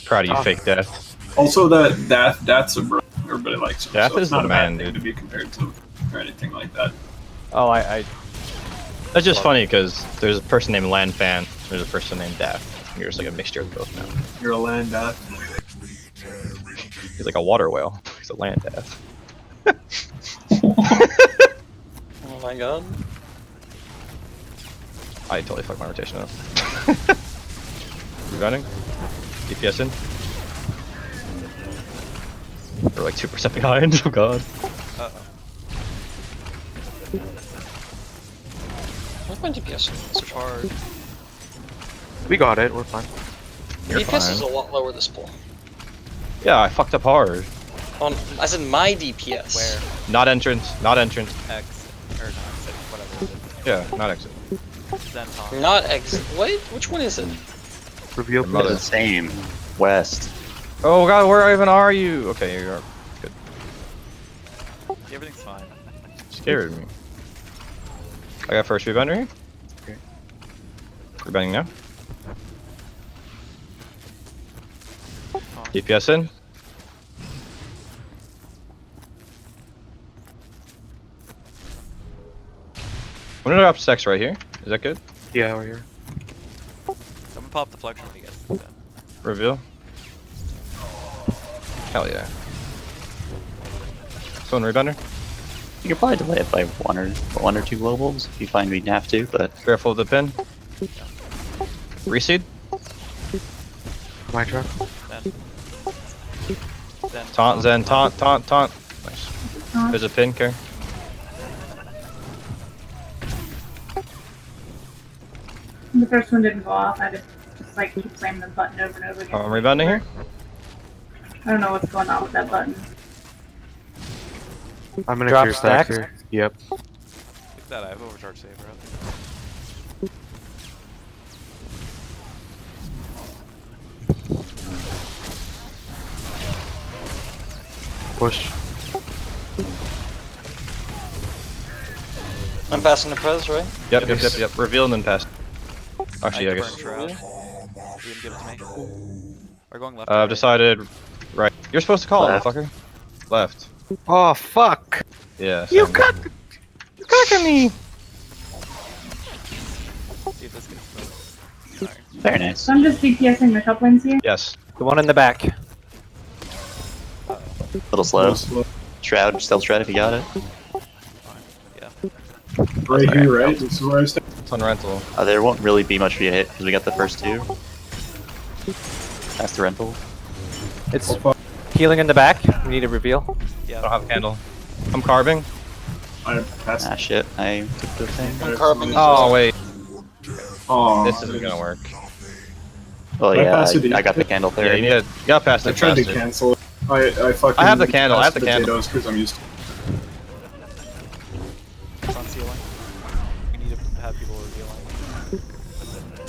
Proud of you, fake death. Also, that's a bro. Everybody likes him. Death so is it's not the a bad man, thing dude. to be compared to or anything like that. Oh, I That's just funny because there's a person named Lanfan, there's a person named Death. You're just like a mixture of both now. You're a land death. He's like a water whale. He's a land death. Oh my god. I totally fucked my rotation up. Running. DPS in. We're like 2% behind. Oh god. What's my DPS? It's hard. We got it, we're fine. You're DPS fine. is a lot lower this pool. Yeah, I fucked up hard. As in my DPS. Where? Not entrance. Not entrance. X or not exit, whatever it Yeah, not exit. is. Then top. Not exit. Wait, which one is it? Reveal Your mother. The same. West. Oh god, where even are you? Okay, you are good. Everything's fine. Scared me. I got first rebounder here. Okay. Rebounding now. DPS in. I'm gonna drop stacks right here. Is that good? Yeah, we're here. I'm gonna pop the flex when you guys do that. Reveal. Hell yeah. Someone rebounder. You could probably delay it by one or two globals if you find we'd have to, but Careful of the pin. Reseed. My truck. Then Taunt, Zen, taunt. Nice. There's a pin, care. The first one didn't go off. I just like keep slamming the button over and over again. I'm rebounding here. I don't know what's going on with that button. I'm gonna Drop clear stacks stacks? here. Yep. look at that, I have overcharge saver out there. Push. I'm passing the pres, right? Yep. Reveal and then pass. Actually, I need to guess. burn Shroud. You can give it to me. We're going left. I've decided. Right. You're supposed to call it, Left. fucker. Left. Oh fuck! Yeah. You same. cut! You cocking me! See if this gets Sorry. very nice. So I'm just DPSing the top lanes here. Yes. The one in the back. Little slow. Shroud, stealth shroud if you got it. Right here, right? This is where I stand. It's on rental. There won't really be much for you to hit because we got the first two. That's the rental. It's healing in the back. We need a reveal. I don't Yeah. have a candle. I'm carving. I passed. Ah shit, I took the thing. I'm carving. Oh wait, Oh, this isn't gonna work. Well I yeah, passed it. I got the candle Yeah, third. you gotta pass I it tried to faster. cancel it. I fucking. I have the candle, I have the candle. Because I'm used to. It's on ceiling. We need to have people revealing.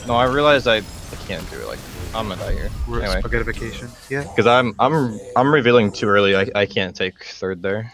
No, I realized I can't do it. Like I'm gonna die here. We're Anyway, spaghettification. Yeah. because I'm revealing too early. I can't take third there.